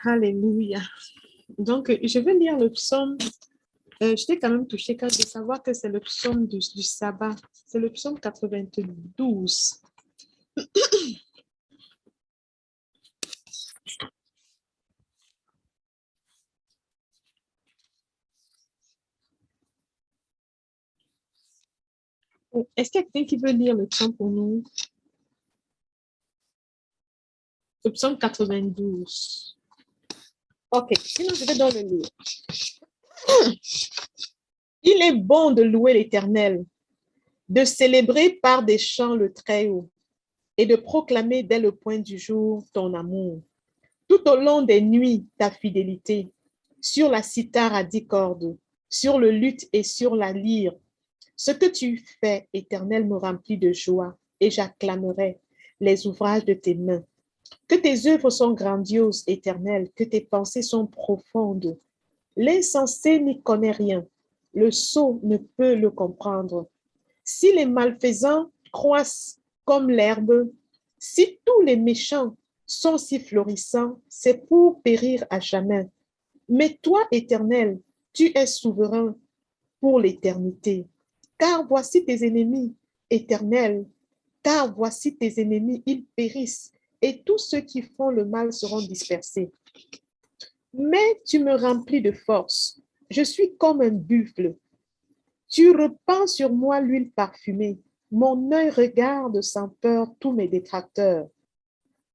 Alléluia. Donc, je vais lire le psaume. J'étais quand même touchée quand de savoir que c'est le psaume du sabbat. C'est le psaume 92. Est-ce qu'il y a quelqu'un qui veut lire le psaume pour nous? Le psaume 92. Ok, sinon je vais dans le lire. Il est bon de louer l'Éternel, de célébrer par des chants le Très-Haut et de proclamer dès le point du jour ton amour. Tout au long des nuits, ta fidélité, sur la cithare à 10 cordes, sur le luth et sur la lyre. Ce que tu fais, Éternel, me remplit de joie et j'acclamerai les ouvrages de tes mains. Que tes œuvres sont grandioses, Éternel, que tes pensées sont profondes. L'insensé n'y connaît rien, le sot ne peut le comprendre. Si les malfaisants croissent comme l'herbe, si tous les méchants sont si florissants, c'est pour périr à jamais. Mais toi, Éternel, tu es souverain pour l'éternité. Car voici tes ennemis, Éternel, car voici tes ennemis, ils périssent, et tous ceux qui font le mal seront dispersés. Mais tu me remplis de force, je suis comme un buffle. Tu repends sur moi l'huile parfumée, mon œil regarde sans peur tous mes détracteurs.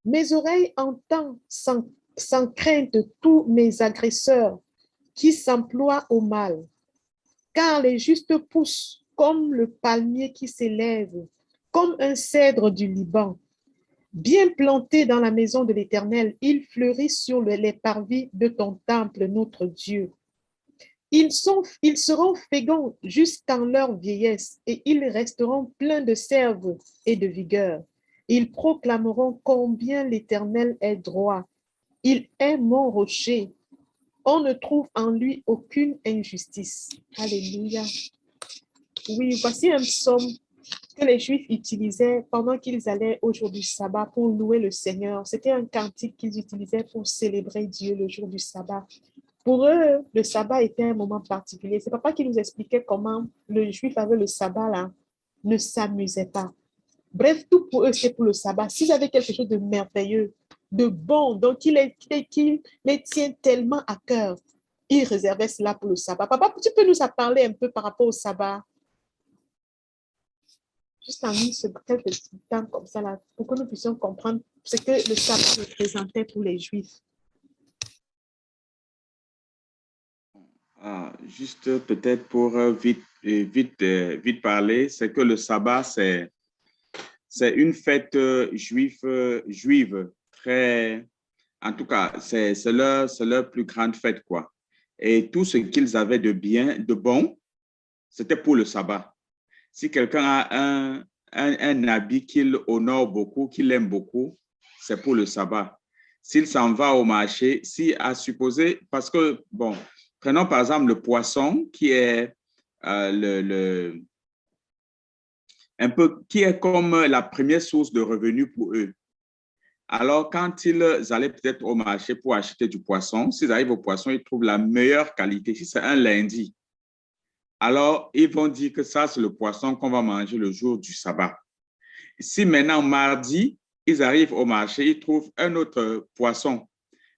Mes oreilles entendent sans crainte tous mes agresseurs qui s'emploient au mal. Car les justes poussent comme le palmier qui s'élève, comme un cèdre du Liban. Bien plantés dans la maison de l'Éternel, ils fleurissent sur les parvis de ton temple, notre Dieu. Ils seront féconds jusqu'en leur vieillesse et ils resteront pleins de sève et de vigueur. Ils proclameront combien l'Éternel est droit. Il est mon rocher. On ne trouve en lui aucune injustice. Alléluia. Oui, voici un psaume que les Juifs utilisaient pendant qu'ils allaient au jour du sabbat pour louer le Seigneur. C'était un cantique qu'ils utilisaient pour célébrer Dieu le jour du sabbat. Pour eux, le sabbat était un moment particulier. C'est papa qui nous expliquait comment le Juif avec le sabbat là, ne s'amusait pas. Bref, tout pour eux, c'est pour le sabbat. S'ils avaient quelque chose de merveilleux, de bon, donc qui les tient tellement à cœur, ils réservaient cela pour le sabbat. Papa, tu peux nous en parler un peu par rapport au sabbat? Juste en quelques temps comme ça, là, pour que nous puissions comprendre ce que le sabbat représentait pour les Juifs. Juste peut-être pour vite parler, c'est que le sabbat, c'est une fête juive très, en tout cas, c'est leur plus grande fête, quoi. Et tout ce qu'ils avaient de bien, de bon, c'était pour le sabbat. Si quelqu'un a un habit qu'il honore beaucoup, qu'il aime beaucoup, c'est pour le sabbat. S'il s'en va au marché, si à supposer, parce que, bon, prenons par exemple le poisson qui est un peu, qui est comme la première source de revenus pour eux. Alors, quand ils allaient peut-être au marché pour acheter du poisson, s'ils arrivent au poisson, ils trouvent la meilleure qualité. Si c'est un lundi, alors ils vont dire que ça, c'est le poisson qu'on va manger le jour du sabbat. Si maintenant, mardi, ils arrivent au marché, ils trouvent un autre poisson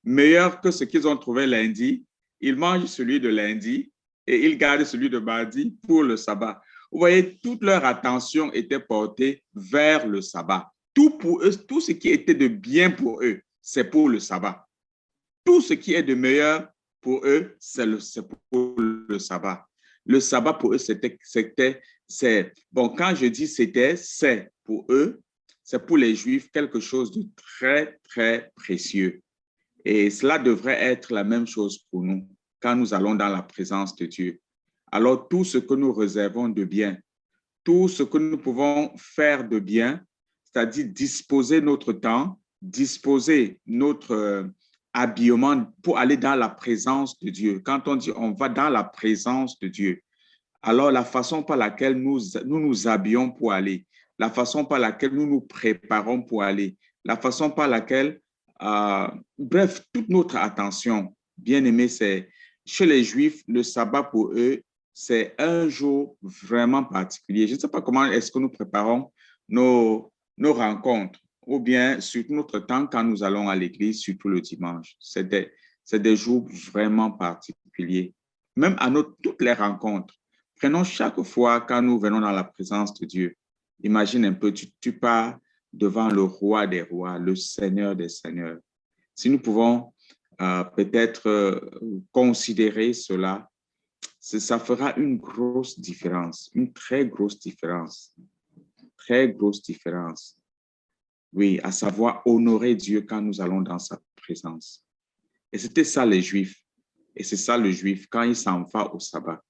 meilleur que ce qu'ils ont trouvé lundi, ils mangent celui de lundi et ils gardent celui de mardi pour le sabbat. Vous voyez, toute leur attention était portée vers le sabbat. Tout pour eux, tout ce qui était de bien pour eux, c'est pour le sabbat. Tout ce qui est de meilleur pour eux, c'est pour le sabbat. Le sabbat pour eux, bon, quand je dis c'est pour eux, c'est pour les Juifs quelque chose de très, très précieux. Et cela devrait être la même chose pour nous quand nous allons dans la présence de Dieu. Alors, tout ce que nous réservons de bien, tout ce que nous pouvons faire de bien, c'est-à-dire disposer notre temps, disposer notre habillement pour aller dans la présence de Dieu. Quand on dit on va dans la présence de Dieu, alors la façon par laquelle nous habillons pour aller, la façon par laquelle nous nous préparons pour aller, la façon par laquelle Bref, toute notre attention, bien aimé, c'est chez les Juifs, le sabbat pour eux, c'est un jour vraiment particulier. Je ne sais pas comment est-ce que nous préparons nos rencontres ou bien surtout notre temps quand nous allons à l'église, surtout le dimanche. C'est des jours vraiment particuliers. Même à toutes les rencontres, prenons chaque fois quand nous venons dans la présence de Dieu. Imagine un peu, tu pars devant le roi des rois, le Seigneur des seigneurs. Si nous pouvons peut-être considérer cela, ça fera une grosse différence, une très grosse différence. Très grosse différence. Oui, à savoir honorer Dieu quand nous allons dans sa présence. Et c'était ça les Juifs. Et c'est ça le Juif, quand il s'en va au sabbat,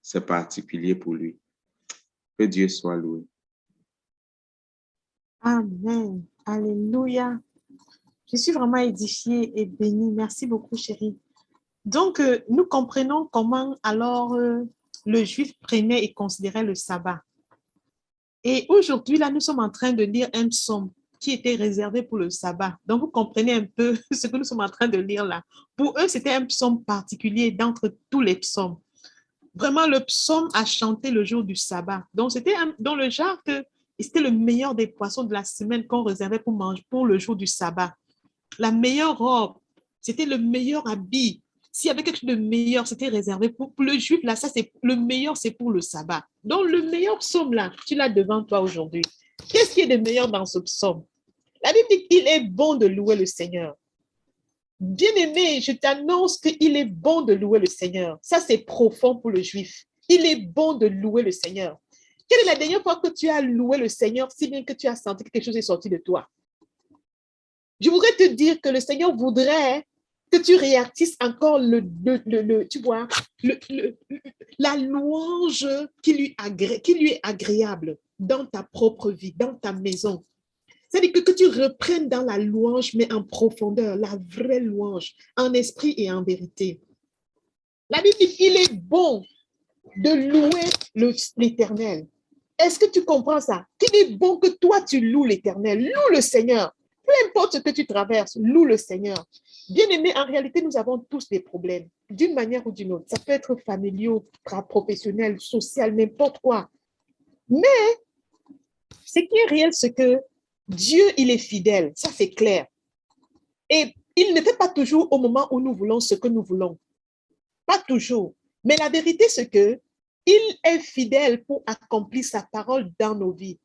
c'est particulier pour lui. Que Dieu soit loué. Amen. Alléluia. Je suis vraiment édifiée et bénie. Merci beaucoup, chérie. Donc, nous comprenons comment alors le Juif prenait et considérait le sabbat. Et aujourd'hui, là, nous sommes en train de lire un psaume qui était réservé pour le sabbat. Donc, vous comprenez un peu ce que nous sommes en train de lire là. Pour eux, c'était un psaume particulier d'entre tous les psaumes. Vraiment, le psaume à chanter le jour du sabbat. Donc, c'était dans le genre que c'était le meilleur des poissons de la semaine qu'on réservait pour manger pour le jour du sabbat. La meilleure robe, c'était le meilleur habit. S'il y avait quelque chose de meilleur, c'était réservé pour le juif. Là, ça, c'est le meilleur, c'est pour le sabbat. Donc, le meilleur psaume, là, tu l'as devant toi aujourd'hui. Qu'est-ce qui est de meilleur dans ce psaume? La Bible dit qu'il est bon de louer le Seigneur. Bien-aimé, je t'annonce qu'il est bon de louer le Seigneur. Ça, c'est profond pour le juif. Il est bon de louer le Seigneur. Quelle est la dernière fois que tu as loué le Seigneur si bien que tu as senti que quelque chose est sorti de toi? Je voudrais te dire que le Seigneur voudrait que tu réactives encore tu vois, la louange qui lui est agréable dans ta propre vie, dans ta maison. C'est-à-dire que tu reprennes dans la louange, mais en profondeur, la vraie louange, en esprit et en vérité. La Bible dit qu'il est bon de louer l'Éternel. Est-ce que tu comprends ça? Qu'il est bon que toi, tu loues l'Éternel. Loue le Seigneur. Peu importe ce que tu traverses, loue le Seigneur. Bien-aimé, en réalité, nous avons tous des problèmes, d'une manière ou d'une autre. Ça peut être familiaux, professionnel, social, n'importe quoi. Mais ce qui est réel, c'est que Dieu, il est fidèle. Ça, c'est clair. Et il ne fait pas toujours au moment où nous voulons ce que nous voulons. Pas toujours. Mais la vérité, c'est que il est fidèle pour accomplir sa parole dans nos vies.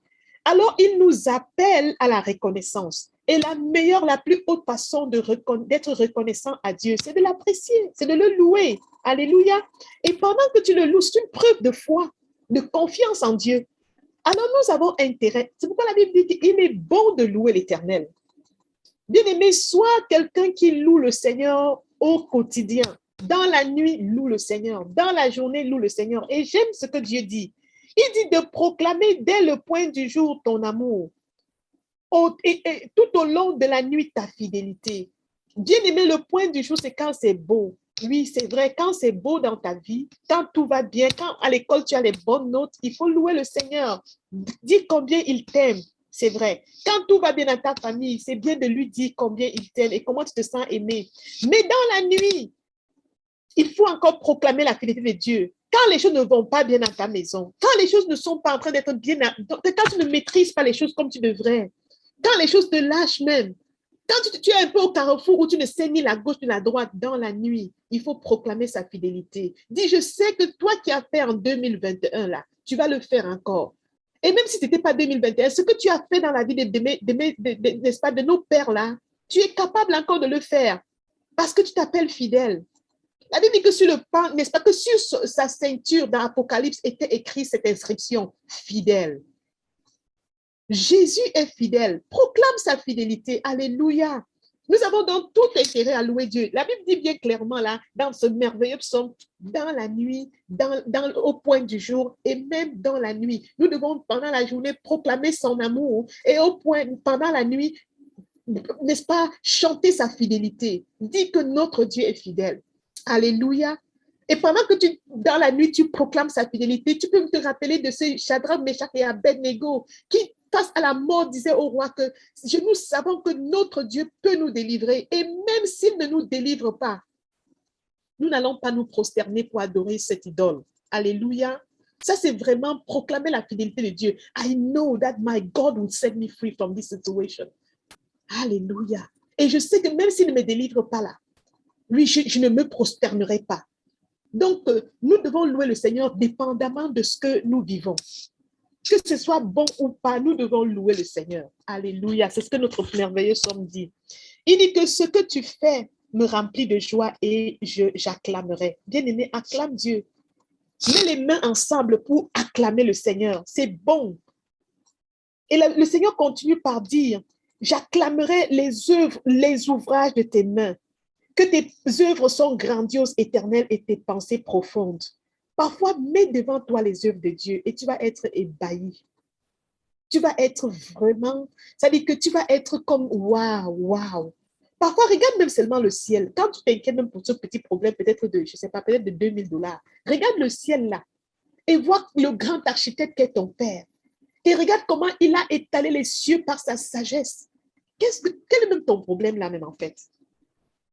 Alors, il nous appelle à la reconnaissance. Et la meilleure, la plus haute façon d'être reconnaissant à Dieu, c'est de l'apprécier, c'est de le louer. Alléluia. Et pendant que tu le loues, c'est une preuve de foi, de confiance en Dieu. Alors, nous avons intérêt. C'est pourquoi la Bible dit qu'il est bon de louer l'Éternel. Bien-aimé, sois quelqu'un qui loue le Seigneur au quotidien. Dans la nuit, loue le Seigneur. Dans la journée, loue le Seigneur. Et j'aime ce que Dieu dit. Il dit de proclamer dès le point du jour ton amour. Et tout au long de la nuit, ta fidélité. Bien-aimé, le point du jour, c'est quand c'est beau. Oui, c'est vrai, quand c'est beau dans ta vie, quand tout va bien, quand à l'école tu as les bonnes notes, il faut louer le Seigneur. Dis combien il t'aime. C'est vrai. Quand tout va bien dans ta famille, c'est bien de lui dire combien il t'aime et comment tu te sens aimé. Mais dans la nuit, il faut encore proclamer la fidélité de Dieu. Quand les choses ne vont pas bien dans ta maison, quand les choses ne sont pas en train d'être bien, quand tu ne maîtrises pas les choses comme tu devrais, quand les choses te lâchent même, quand tu es un peu au carrefour où tu ne sais ni la gauche ni la droite dans la nuit, il faut proclamer sa fidélité. Dis, je sais que toi qui as fait en 2021, là, tu vas le faire encore. Et même si ce n'était pas 2021, ce que tu as fait dans la vie n'est-ce pas, de nos pères là, tu es capable encore de le faire parce que tu t'appelles fidèle. La Bible dit que sur le pan, n'est-ce pas, que sur sa ceinture dans l'Apocalypse était écrit cette inscription, fidèle. Jésus est fidèle. Proclame sa fidélité. Alléluia. Nous avons donc tout intérêt à louer Dieu. La Bible dit bien clairement là, dans ce merveilleux psaume, dans la nuit, au point du jour et même dans la nuit. Nous devons pendant la journée proclamer son amour et pendant la nuit, n'est-ce pas, chanter sa fidélité. Dis que notre Dieu est fidèle. Alléluia. Et pendant que dans la nuit, tu proclames sa fidélité, tu peux te rappeler de ce Shadrach, Meshach et Abednego qui face à la mort, disait au roi que nous savons que notre Dieu peut nous délivrer. Et même s'il ne nous délivre pas, nous n'allons pas nous prosterner pour adorer cette idole. Alléluia. Ça, c'est vraiment proclamer la fidélité de Dieu. I know that my God will set me free from this situation. Alléluia. Et je sais que même s'il ne me délivre pas là, lui, je ne me prosternerai pas. Donc, nous devons louer le Seigneur dépendamment de ce que nous vivons. Que ce soit bon ou pas, nous devons louer le Seigneur. Alléluia. C'est ce que notre merveilleux somme dit. Il dit que ce que tu fais me remplit de joie et j'acclamerai. Bien-aimé, acclame Dieu. Mets les mains ensemble pour acclamer le Seigneur. C'est bon. Et le Seigneur continue par dire, j'acclamerai les ouvrages de tes mains. Que tes œuvres sont grandioses, éternelles et tes pensées profondes. Parfois, mets devant toi les œuvres de Dieu et tu vas être ébahi. Tu vas être vraiment, c'est-à-dire que tu vas être comme waouh, waouh. Parfois, regarde même seulement le ciel. Quand tu t'inquiètes même pour ce petit problème, peut-être de, je ne sais pas, peut-être de 2000 $, regarde le ciel là et vois le grand architecte qu'est ton Père. Et regarde comment il a étalé les cieux par sa sagesse. Quel est même ton problème là même en fait?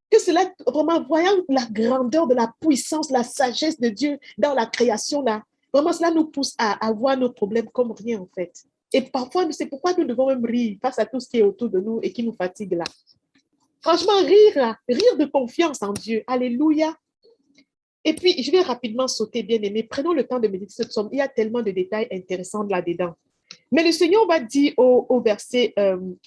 Que cela, vraiment, voyant la grandeur de la puissance, la sagesse de Dieu dans la création là, vraiment cela nous pousse à voir nos problèmes comme rien en fait. Et parfois, c'est pourquoi nous devons même rire face à tout ce qui est autour de nous et qui nous fatigue là. Franchement, rire là, rire de confiance en Dieu. Alléluia. Et puis, je vais rapidement sauter, bien aimé. Prenons le temps de méditer ce psaume. Il y a tellement de détails intéressants là-dedans. Mais le Seigneur va dire au verset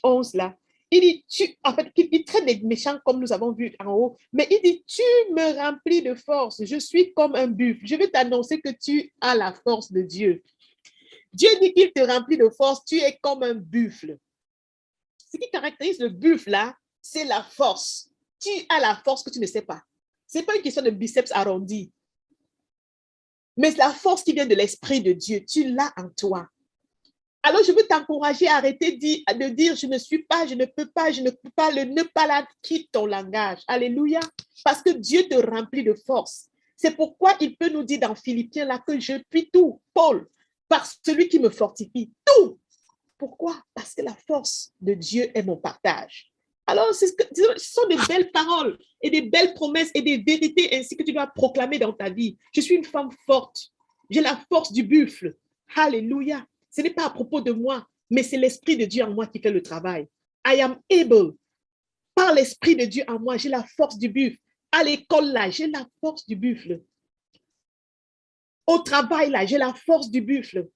11 là, il dit, en fait, il traite des méchants comme nous avons vu en haut, mais il dit, tu me remplis de force, je suis comme un buffle. Je vais t'annoncer que tu as la force de Dieu. Dieu dit qu'il te remplit de force, tu es comme un buffle. Ce qui caractérise le buffle là, c'est la force. Tu as la force que tu ne sais pas. Ce n'est pas une question de biceps arrondis, mais la force qui vient de l'Esprit de Dieu, tu l'as en toi. Alors, je veux t'encourager à arrêter de dire je ne suis pas, je ne peux pas, je ne peux pas, le ne pas là, quitte ton langage. Alléluia. Parce que Dieu te remplit de force. C'est pourquoi il peut nous dire dans Philippiens là que je puis tout, Paul, par celui qui me fortifie. Tout. Pourquoi? Parce que la force de Dieu est mon partage. Alors, ce sont des belles paroles et des belles promesses et des vérités ainsi que tu dois proclamer dans ta vie. Je suis une femme forte. J'ai la force du buffle. Alléluia. Ce n'est pas à propos de moi, mais c'est l'Esprit de Dieu en moi qui fait le travail. I am able. Par l'Esprit de Dieu en moi, j'ai la force du buffle. À l'école, là, j'ai la force du buffle. Au travail, là, j'ai la force du buffle.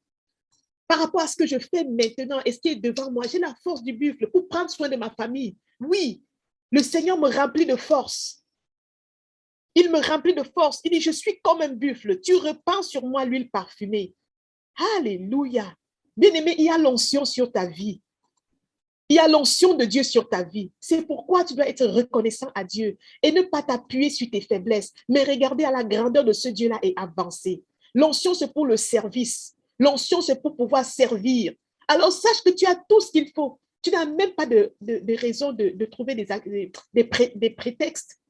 Par rapport à ce que je fais maintenant et ce qui est devant moi, j'ai la force du buffle pour prendre soin de ma famille. Oui, le Seigneur me remplit de force. Il me remplit de force. Il dit, je suis comme un buffle. Tu repends sur moi l'huile parfumée. Alléluia. Bien-aimé, il y a l'onction sur ta vie. Il y a l'onction de Dieu sur ta vie. C'est pourquoi tu dois être reconnaissant à Dieu et ne pas t'appuyer sur tes faiblesses, mais regarder à la grandeur de ce Dieu-là et avancer. L'onction, c'est pour le service. L'onction, c'est pour pouvoir servir. Alors, sache que tu as tout ce qu'il faut. Tu n'as même pas de raison de trouver des prétextes.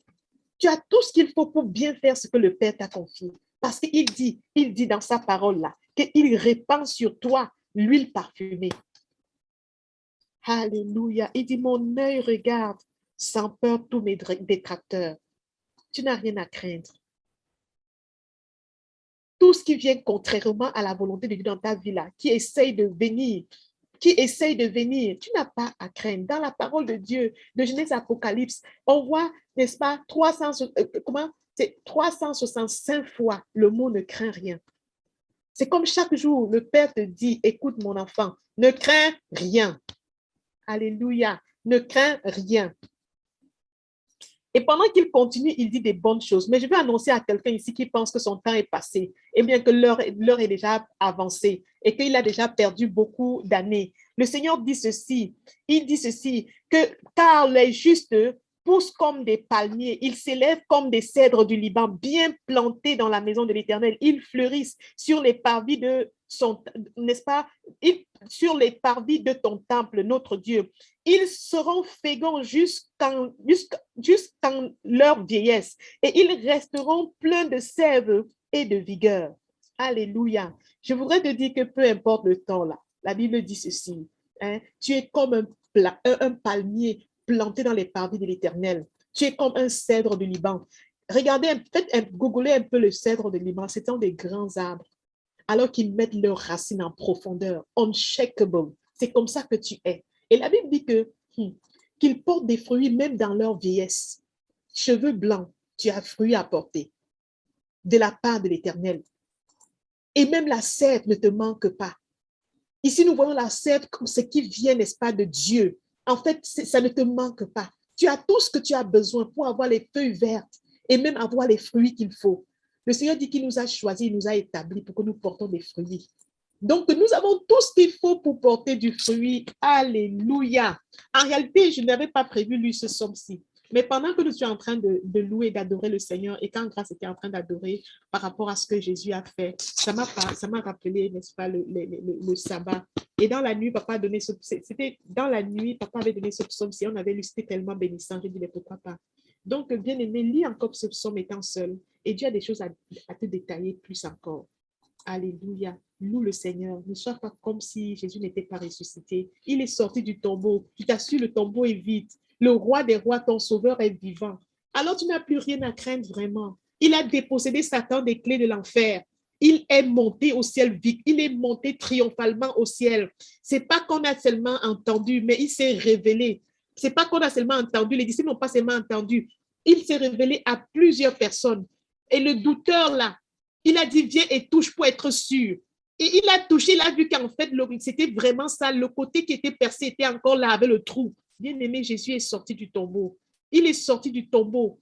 Tu as tout ce qu'il faut pour bien faire ce que le Père t'a confié. Parce qu'il dit dans sa parole-là qu'il répand sur toi l'huile parfumée. Alléluia. Il dit, mon œil regarde sans peur tous mes détracteurs. Tu n'as rien à craindre. Tout ce qui vient contrairement à la volonté de Dieu dans ta vie là, qui essaye de venir, tu n'as pas à craindre. Dans la parole de Dieu, de Genèse à Apocalypse, on voit, n'est-ce pas, 365 fois le mot ne craint rien. C'est comme chaque jour, le Père te dit, écoute mon enfant, ne crains rien. Alléluia, ne crains rien. Et pendant qu'il continue, il dit des bonnes choses. Mais je vais annoncer à quelqu'un ici qui pense que son temps est passé, et bien que l'heure est déjà avancée et qu'il a déjà perdu beaucoup d'années. Le Seigneur dit ceci, il dit ceci, que car les justes poussent comme des palmiers, ils s'élèvent comme des cèdres du Liban, bien plantés dans la maison de l'Éternel. Ils fleurissent sur les parvis de son, n'est-ce pas, sur les parvis de ton temple, notre Dieu. Ils seront féconds jusqu'en leur vieillesse et ils resteront pleins de sève et de vigueur. Alléluia. Je voudrais te dire que peu importe le temps là, la Bible dit ceci, Hein? Tu es comme un palmier planté dans les parvis de l'Éternel. Tu es comme un cèdre du Liban. Regardez, googlez un peu le cèdre du Liban. Ce sont des grands arbres. Alors qu'ils mettent leurs racines en profondeur, unshakable. C'est comme ça que tu es. Et la Bible dit que qu'ils portent des fruits même dans leur vieillesse. Cheveux blancs, tu as fruit à porter de la part de l'Éternel. Et même la sève ne te manque pas. Ici, nous voyons la sève comme ce qui vient, n'est-ce pas, de Dieu. En fait, ça ne te manque pas. Tu as tout ce que tu as besoin pour avoir les feuilles vertes et même avoir les fruits qu'il faut. Le Seigneur dit qu'il nous a choisis, il nous a établis pour que nous portons des fruits. Donc, nous avons tout ce qu'il faut pour porter du fruit. Alléluia. En réalité, je n'avais pas prévu lui ce somme-ci. Mais pendant que nous étions en train de louer, d'adorer le Seigneur, et quand Grâce était en train d'adorer par rapport à ce que Jésus a fait, ça m'a rappelé, n'est-ce pas, le sabbat. Et dans la nuit, papa a donné c'était dans la nuit, papa avait donné ce psaume-ci, on avait lu, c'était tellement bénissant, j'ai dit, mais pourquoi pas. Donc, bien aimé, lis encore ce psaume étant seul, et Dieu a des choses à te détailler plus encore. Alléluia. Loue le Seigneur. Ne sois pas comme si Jésus n'était pas ressuscité. Il est sorti du tombeau. Je t'assure, le tombeau est vide. Le roi des rois, ton sauveur, est vivant. Alors tu n'as plus rien à craindre vraiment. Il a dépossédé Satan des clés de l'enfer. Il est monté au ciel vite. Il est monté triomphalement au ciel. C'est pas qu'on a seulement entendu, mais il s'est révélé. C'est pas qu'on a seulement entendu. Les disciples n'ont pas seulement entendu. Il s'est révélé à plusieurs personnes. Et le douteur là, il a dit, viens et touche pour être sûr. Et il a touché, il a vu qu'en fait, c'était vraiment ça. Le côté qui était percé était encore là avec le trou. Bien-aimé, Jésus est sorti du tombeau. Il est sorti du tombeau.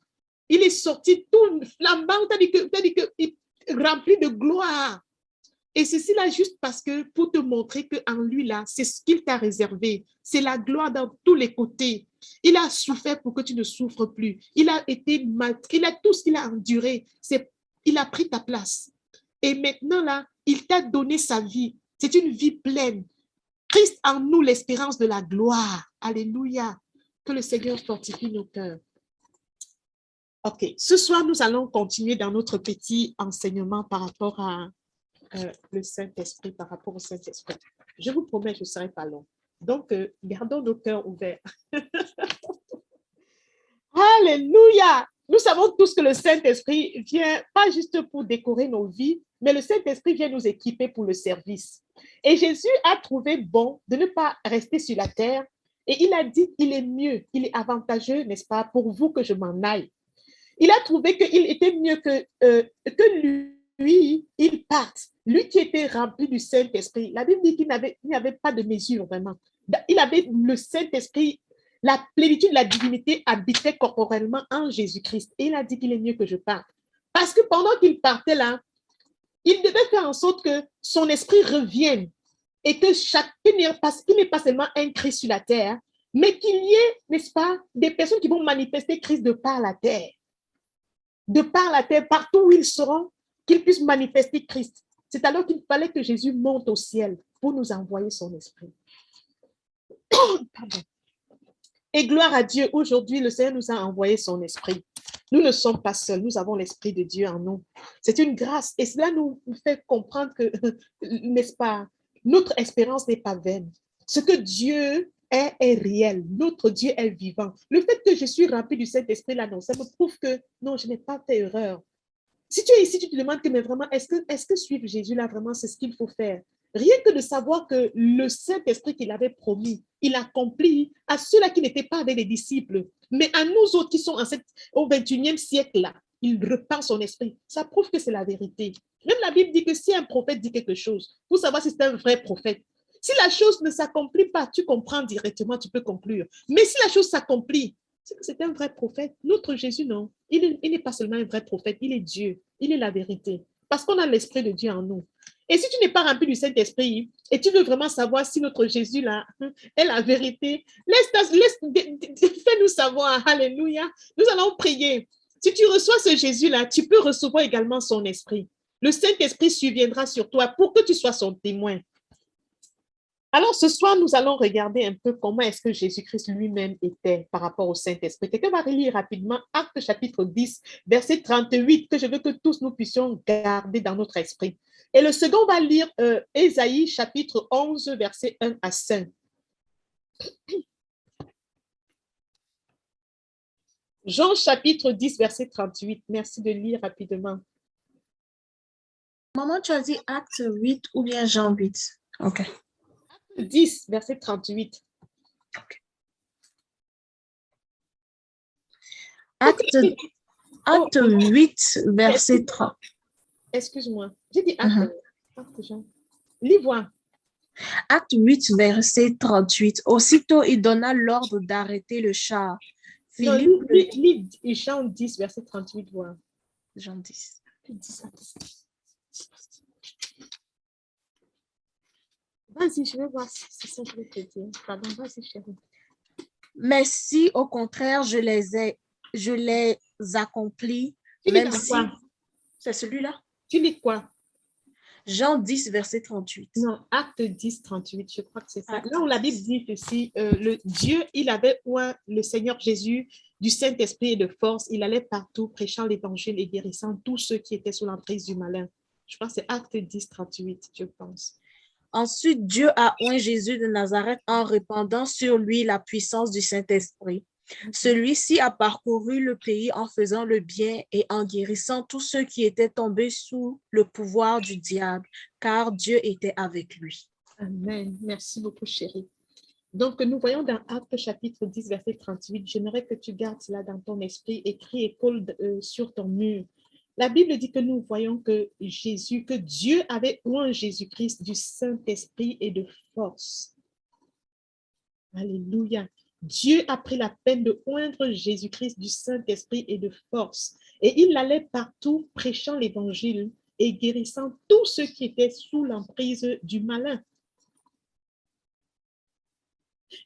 Il est sorti tout flambant, tandis que rempli de gloire. Et ceci là juste parce que pour te montrer qu'en lui là, c'est ce qu'il t'a réservé. C'est la gloire dans tous les côtés. Il a souffert pour que tu ne souffres plus. Il a été maltraité. Il a tout ce qu'il a enduré. Il a pris ta place. Et maintenant là, il t'a donné sa vie. C'est une vie pleine. Christ en nous, l'espérance de la gloire. Alléluia. Que le Seigneur fortifie nos cœurs. Ok, ce soir, nous allons continuer dans notre petit enseignement par rapport à le Saint-Esprit, par rapport au Saint-Esprit. Je vous promets, je ne serai pas long. Donc, gardons nos cœurs ouverts. Alléluia! Nous savons tous que le Saint-Esprit vient pas juste pour décorer nos vies, mais le Saint-Esprit vient nous équiper pour le service. Et Jésus a trouvé bon de ne pas rester sur la terre et il a dit qu'il est mieux, il est avantageux, n'est-ce pas, pour vous que je m'en aille. Il a trouvé qu'il était mieux que lui, il parte. Lui qui était rempli du Saint-Esprit. La Bible dit qu'il n'y avait pas de mesure vraiment. Il avait le Saint-Esprit. La plénitude de la divinité habitait corporellement en Jésus-Christ. Et il a dit qu'il est mieux que je parte. Parce que pendant qu'il partait là, il devait faire en sorte que son esprit revienne et que chacun, parce qu'il n'est pas seulement un Christ sur la terre, mais qu'il y ait, n'est-ce pas, des personnes qui vont manifester Christ de par la terre. De par la terre, partout où ils seront, qu'ils puissent manifester Christ. C'est alors qu'il fallait que Jésus monte au ciel pour nous envoyer son esprit. Pardon. Et gloire à Dieu, aujourd'hui, le Seigneur nous a envoyé son esprit. Nous ne sommes pas seuls, nous avons l'esprit de Dieu en nous. C'est une grâce et cela nous fait comprendre que, n'est-ce pas, notre espérance n'est pas vaine. Ce que Dieu est réel. Notre Dieu est vivant. Le fait que je suis rempli du Saint-Esprit là, non, ça me prouve que non, je n'ai pas fait erreur. Si tu es ici, tu te demandes que, mais vraiment, est-ce que suivre Jésus là, vraiment, c'est ce qu'il faut faire? Rien que de savoir que le Saint-Esprit qu'il avait promis, il accomplit à ceux-là qui n'étaient pas avec les disciples, mais à nous autres qui sont au 21e siècle-là, il repart son esprit. Ça prouve que c'est la vérité. Même la Bible dit que si un prophète dit quelque chose, pour savoir si c'est un vrai prophète, si la chose ne s'accomplit pas, tu comprends directement, tu peux conclure. Mais si la chose s'accomplit, c'est que c'est un vrai prophète. Notre Jésus, non. Il n'est pas seulement un vrai prophète, il est Dieu. Il est la vérité. Parce qu'on a l'Esprit de Dieu en nous. Et si tu n'es pas rempli du Saint-Esprit et tu veux vraiment savoir si notre Jésus là est la vérité, fais-nous savoir. Alléluia. Nous allons prier. Si tu reçois ce Jésus-là, tu peux recevoir également son esprit. Le Saint-Esprit surviendra sur toi pour que tu sois son témoin. Alors, ce soir, nous allons regarder un peu comment est-ce que Jésus-Christ lui-même était par rapport au Saint-Esprit. Quelqu'un va relire rapidement Actes chapitre 10, verset 38, que je veux que tous nous puissions garder dans notre esprit. Et le second va lire Ésaïe chapitre 11, verset 1 à 5. Jean chapitre 10, verset 38. Merci de lire rapidement. Maman, tu as dit acte 8 ou bien Jean 8? Ok. 10, verset 38. Acte 8, verset 30. Excuse-moi. J'ai dit acte. Acte Jean. Lis-moi. Acte 8, verset 38. Aussitôt, il donna l'ordre d'arrêter le char. Non, Philippe, lis Jean 10, verset 38. Voilà. Jean 10. Vas-y, je vais voir si c'est ça que je vais te dire. Pardon, vas-y, chérie. Mais si, au contraire, je les accomplis, Tu même lis si... quoi? C'est celui-là? Tu lis quoi? Jean 10, verset 38. Non, acte 10, 38, je crois que c'est ça. Acte Là où la Bible dit ceci, le Dieu, il avait oint le Seigneur Jésus du Saint-Esprit et de force. Il allait partout prêchant l'évangile et guérissant tous ceux qui étaient sous l'emprise du malin. Je pense que c'est acte 10, 38, je pense. Ensuite, Dieu a oint Jésus de Nazareth en répandant sur lui la puissance du Saint-Esprit. Celui-ci a parcouru le pays en faisant le bien et en guérissant tous ceux qui étaient tombés sous le pouvoir du diable, car Dieu était avec lui. Amen. Merci beaucoup, chérie. Donc, nous voyons dans Actes chapitre 10, verset 38, j'aimerais que tu gardes cela dans ton esprit, écrit et colle sur ton mur. La Bible dit que nous voyons que Dieu avait oint Jésus-Christ du Saint-Esprit et de force. Alléluia. Dieu a pris la peine de oindre Jésus-Christ du Saint-Esprit et de force. Et il allait partout prêchant l'évangile et guérissant tous ceux qui étaient sous l'emprise du malin.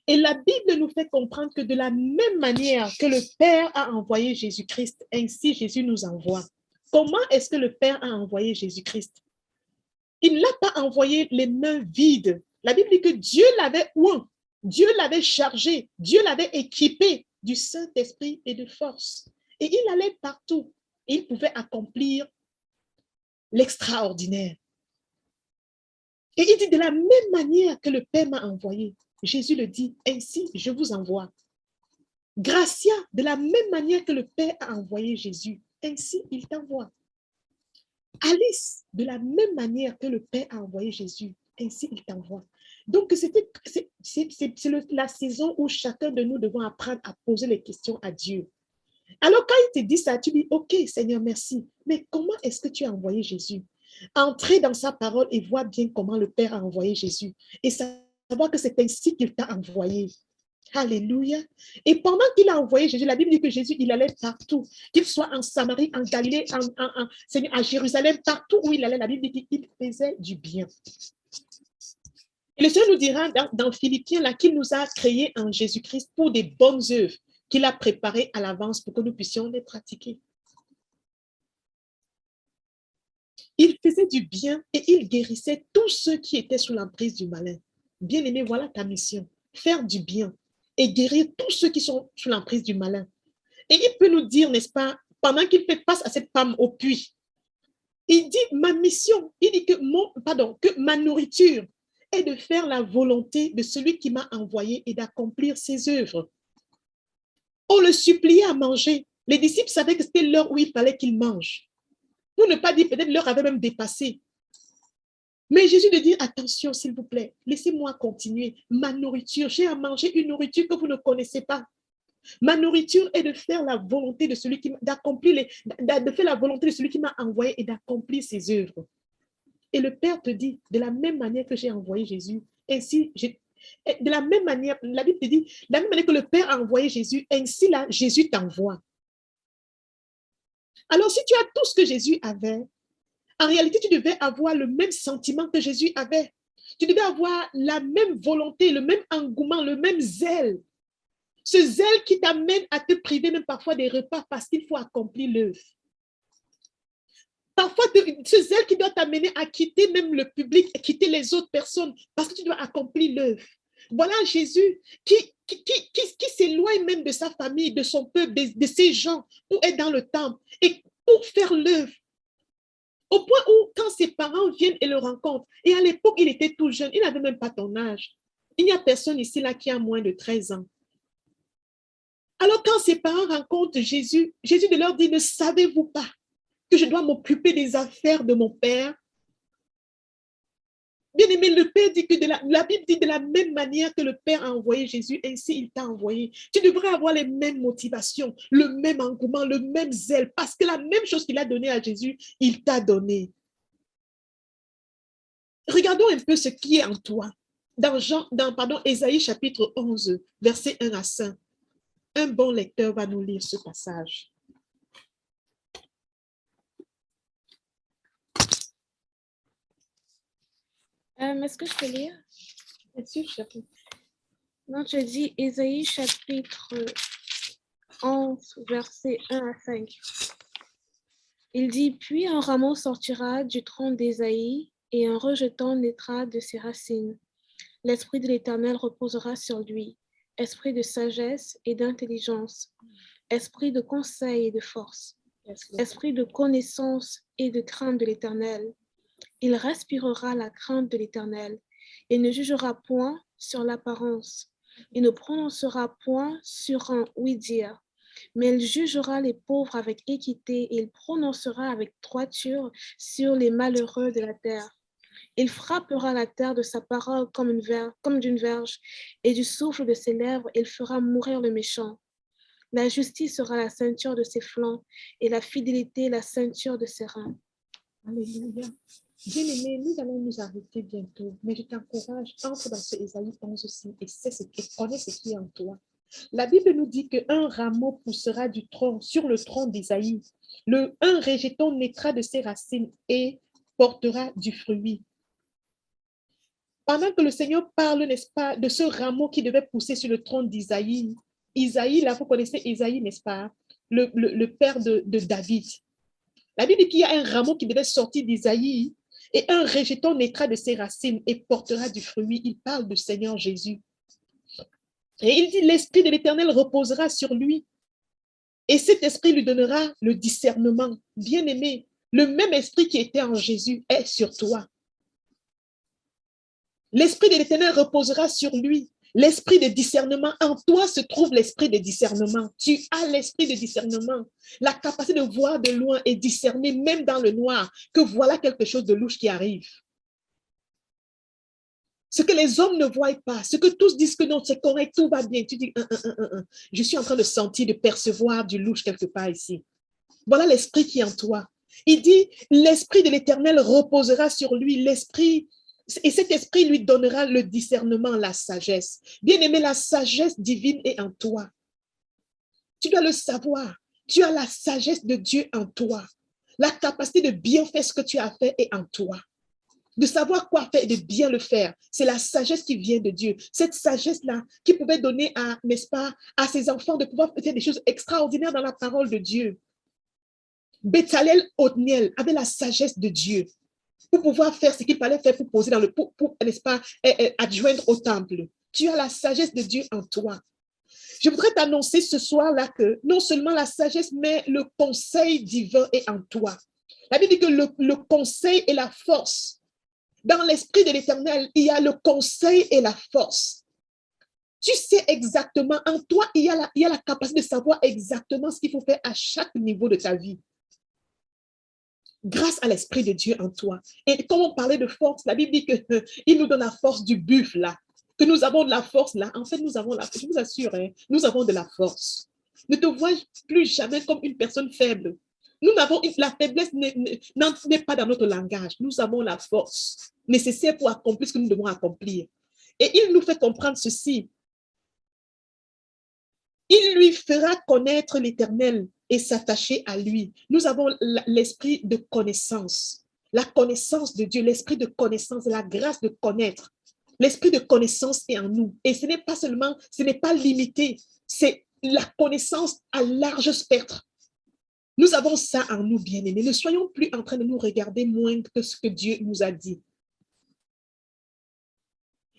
Et la Bible nous fait comprendre que de la même manière que le Père a envoyé Jésus-Christ, ainsi Jésus nous envoie. Comment est-ce que le Père a envoyé Jésus-Christ? Il ne l'a pas envoyé les mains vides. La Bible dit que Dieu l'avait oint, Dieu l'avait chargé, Dieu l'avait équipé du Saint-Esprit et de force. Et il allait partout. Et il pouvait accomplir l'extraordinaire. Et il dit de la même manière que le Père m'a envoyé. Jésus le dit, ainsi je vous envoie. Gracia, de la même manière que le Père a envoyé Jésus, ainsi il t'envoie. Alice, de la même manière que le Père a envoyé Jésus, ainsi il t'envoie. Donc, c'est la saison où chacun de nous devons apprendre à poser les questions à Dieu. Alors, quand il te dit ça, tu dis, OK, Seigneur, merci. Mais comment est-ce que tu as envoyé Jésus? Entrez dans sa parole et vois bien comment le Père a envoyé Jésus. Et savoir que c'est ainsi qu'il t'a envoyé. Alléluia. Et pendant qu'il a envoyé Jésus, la Bible dit que Jésus, il allait partout. Qu'il soit en Samarie, en Galilée, à Jérusalem, partout où il allait, la Bible dit qu'il faisait du bien. Et le Seigneur nous dira dans Philippiens là qu'il nous a créés en Jésus-Christ pour des bonnes œuvres qu'il a préparées à l'avance pour que nous puissions les pratiquer. Il faisait du bien et il guérissait tous ceux qui étaient sous l'emprise du malin. Bien-aimé, voilà ta mission. Faire du bien et guérir tous ceux qui sont sous l'emprise du malin. Et il peut nous dire, n'est-ce pas, pendant qu'il fait face à cette femme au puits, il dit, ma mission, il dit que ma nourriture est de faire la volonté de celui qui m'a envoyé et d'accomplir ses œuvres. On le suppliait à manger. Les disciples savaient que c'était l'heure où il fallait qu'ils mangent. Pour ne pas dire, peut-être l'heure avait même dépassé. Mais Jésus de dire, attention, s'il vous plaît, laissez-moi continuer. Ma nourriture, j'ai à manger une nourriture que vous ne connaissez pas. Ma nourriture est de faire la volonté de celui qui de faire la volonté de celui qui m'a envoyé et d'accomplir ses œuvres. Et le Père te dit, de la même manière que j'ai envoyé Jésus, ainsi, de la même manière, la Bible te dit, de la même manière que le Père a envoyé Jésus, ainsi là, Jésus t'envoie. Alors, si tu as tout ce que Jésus avait, en réalité, tu devais avoir le même sentiment que Jésus avait. Tu devais avoir la même volonté, le même engouement, le même zèle. Ce zèle qui t'amène à te priver même parfois des repas parce qu'il faut accomplir l'œuvre. Parfois, ce zèle qui doit t'amener à quitter même le public, à quitter les autres personnes parce que tu dois accomplir l'œuvre. Voilà Jésus qui s'éloigne même de sa famille, de son peuple, de ses gens pour être dans le temple et pour faire l'œuvre. Au point où, quand ses parents viennent et le rencontrent, et à l'époque, il était tout jeune, il n'avait même pas ton âge. Il n'y a personne ici là qui a moins de 13 ans. Alors quand ses parents rencontrent Jésus, Jésus de leur dit, ne savez-vous pas que je dois m'occuper des affaires de mon Père? Bien aimé, le Père dit que la Bible dit de la même manière que le Père a envoyé Jésus, ainsi il t'a envoyé. Tu devrais avoir les mêmes motivations, le même engouement, le même zèle, parce que la même chose qu'il a donné à Jésus, il t'a donné. Regardons un peu ce qui est en toi. Dans Ésaïe chapitre 11, versets 1 à 5. Un bon lecteur va nous lire ce passage. Est-ce que je peux lire? Bien sûr, chapitre. Non, je dis Ésaïe chapitre 11, versets 1 à 5. Il dit, puis un rameau sortira du tronc d'Ésaïe et un rejeton naîtra de ses racines. L'esprit de l'Éternel reposera sur lui, esprit de sagesse et d'intelligence, esprit de conseil et de force, esprit de connaissance et de crainte de l'Éternel. Il respirera la crainte de l'Éternel et ne jugera point sur l'apparence. Il ne prononcera point sur un oui-dire, mais il jugera les pauvres avec équité et il prononcera avec droiture sur les malheureux de la terre. Il frappera la terre de sa parole comme d'une verge, et du souffle de ses lèvres, il fera mourir le méchant. La justice sera la ceinture de ses flancs, et la fidélité la ceinture de ses reins. Alléluia. Bien-aimé, nous allons nous arrêter bientôt, mais je t'encourage, entre dans ce Ésaïe 11 aussi et connais ce qui est en toi. La Bible nous dit qu'un rameau poussera du tronc, sur le tronc d'Ésaïe. Un rejeton naîtra de ses racines et portera du fruit. Pendant que le Seigneur parle, n'est-ce pas, de ce rameau qui devait pousser sur le tronc d'Isaïe. Isaïe, là, vous connaissez Isaïe, n'est-ce pas? Le père de David. La Bible dit qu'il y a un rameau qui devait sortir d'Isaïe et un rejeton naîtra de ses racines et portera du fruit. Il parle du Seigneur Jésus. Et il dit, l'Esprit de l'Éternel reposera sur lui. Et cet esprit lui donnera le discernement. Bien-aimé, le même esprit qui était en Jésus est sur toi. L'Esprit de l'Éternel reposera sur lui. L'esprit de discernement, en toi se trouve l'esprit de discernement. Tu as l'esprit de discernement, la capacité de voir de loin et discerner, même dans le noir, que voilà quelque chose de louche qui arrive. Ce que les hommes ne voient pas, ce que tous disent que non, c'est correct, tout va bien. Tu dis, je suis en train de sentir, de percevoir du louche quelque part ici. Voilà l'esprit qui est en toi. Il dit, l'esprit de l'Éternel reposera sur lui, l'esprit. Et cet esprit lui donnera le discernement, la sagesse. Bien-aimé, la sagesse divine est en toi. Tu dois le savoir. Tu as la sagesse de Dieu en toi. La capacité de bien faire ce que tu as fait est en toi. De savoir quoi faire et de bien le faire. C'est la sagesse qui vient de Dieu. Cette sagesse-là qui pouvait donner à, n'est-ce pas, à ses enfants de pouvoir faire des choses extraordinaires dans la parole de Dieu. Béthalel Othniel avait la sagesse de Dieu pour pouvoir faire ce qu'il fallait faire pour poser dans le, pour n'est-ce pas, adjoindre au temple. Tu as la sagesse de Dieu en toi. Je voudrais t'annoncer ce soir-là que non seulement la sagesse, mais le conseil divin est en toi. La Bible dit que le conseil et la force. Dans l'esprit de l'Éternel, il y a le conseil et la force. Tu sais exactement, en toi, il y a la capacité de savoir exactement ce qu'il faut faire à chaque niveau de ta vie. Grâce à l'Esprit de Dieu en toi. Et quand on parlait de force, la Bible dit qu'il nous donne la force du buffle là, que nous avons de la force là. En fait, nous avons la force, je vous assure, nous avons de la force. Ne te vois plus jamais comme une personne faible. Nous n'avons, la faiblesse n'est pas dans notre langage. Nous avons la force nécessaire pour accomplir ce que nous devons accomplir. Et il nous fait comprendre ceci. Il lui fera connaître l'Éternel et s'attacher à lui. Nous avons l'esprit de connaissance, la connaissance de Dieu, l'esprit de connaissance, la grâce de connaître. L'esprit de connaissance est en nous. Et ce n'est pas seulement, ce n'est pas limité, c'est la connaissance à large spectre. Nous avons ça en nous, bien-aimés. Ne soyons plus en train de nous regarder moins que ce que Dieu nous a dit.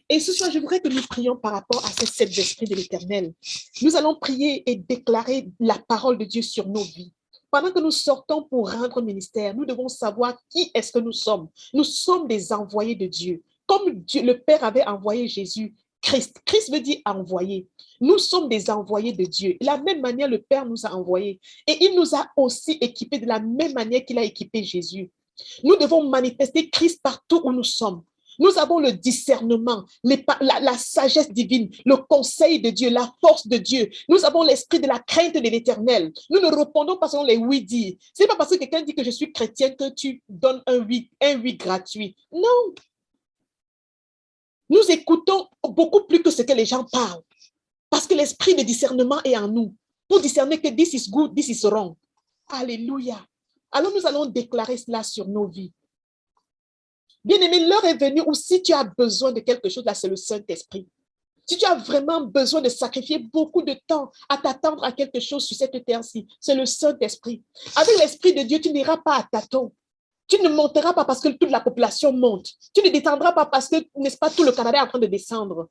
Et ce soir, je voudrais que nous prions par rapport à ces 7 esprits de l'Éternel. Nous allons prier et déclarer la parole de Dieu sur nos vies. Pendant que nous sortons pour rendre ministère, nous devons savoir qui est-ce que nous sommes. Nous sommes des envoyés de Dieu. Comme Dieu, le Père avait envoyé Jésus, Christ. Christ veut dire envoyé. Nous sommes des envoyés de Dieu. De la même manière, le Père nous a envoyés. Et il nous a aussi équipés de la même manière qu'il a équipé Jésus. Nous devons manifester Christ partout où nous sommes. Nous avons le discernement, la sagesse divine, le conseil de Dieu, la force de Dieu. Nous avons l'esprit de la crainte de l'Éternel. Nous ne répondons pas selon les oui-dire. Ce n'est pas parce que quelqu'un dit que je suis chrétien que tu donnes un oui gratuit. Non. Nous écoutons beaucoup plus que ce que les gens parlent. Parce que l'esprit de discernement est en nous. Pour discerner que this is good, this is wrong. Alléluia. Alors nous allons déclarer cela sur nos vies. Bien-aimé, l'heure est venue où si tu as besoin de quelque chose, là, c'est le Saint-Esprit. Si tu as vraiment besoin de sacrifier beaucoup de temps à t'attendre à quelque chose sur cette terre-ci, c'est le Saint-Esprit. Avec l'Esprit de Dieu, tu n'iras pas à tâtons. Tu ne monteras pas parce que toute la population monte. Tu ne descendras pas parce que, n'est-ce pas, tout le Canada est en train de descendre.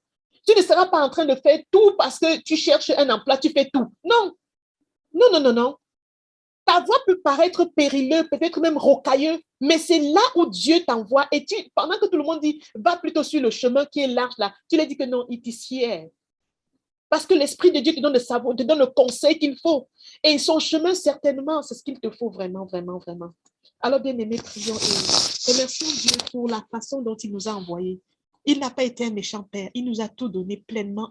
Tu ne seras pas en train de faire tout parce que tu cherches un emploi, tu fais tout. Non. Non, non, non, non. Ta voie peut paraître périleuse, peut-être même rocailleux, mais c'est là où Dieu t'envoie. Et pendant que tout le monde dit, va plutôt sur le chemin qui est large là, tu lui dis que non, it is here. Parce que l'Esprit de Dieu te donne le savoir, te donne le conseil qu'il faut. Et son chemin, certainement, c'est ce qu'il te faut vraiment, vraiment, vraiment. Alors, bien-aimés, prions et remercions Dieu pour la façon dont il nous a envoyés. Il n'a pas été un méchant père. Il nous a tout donné pleinement.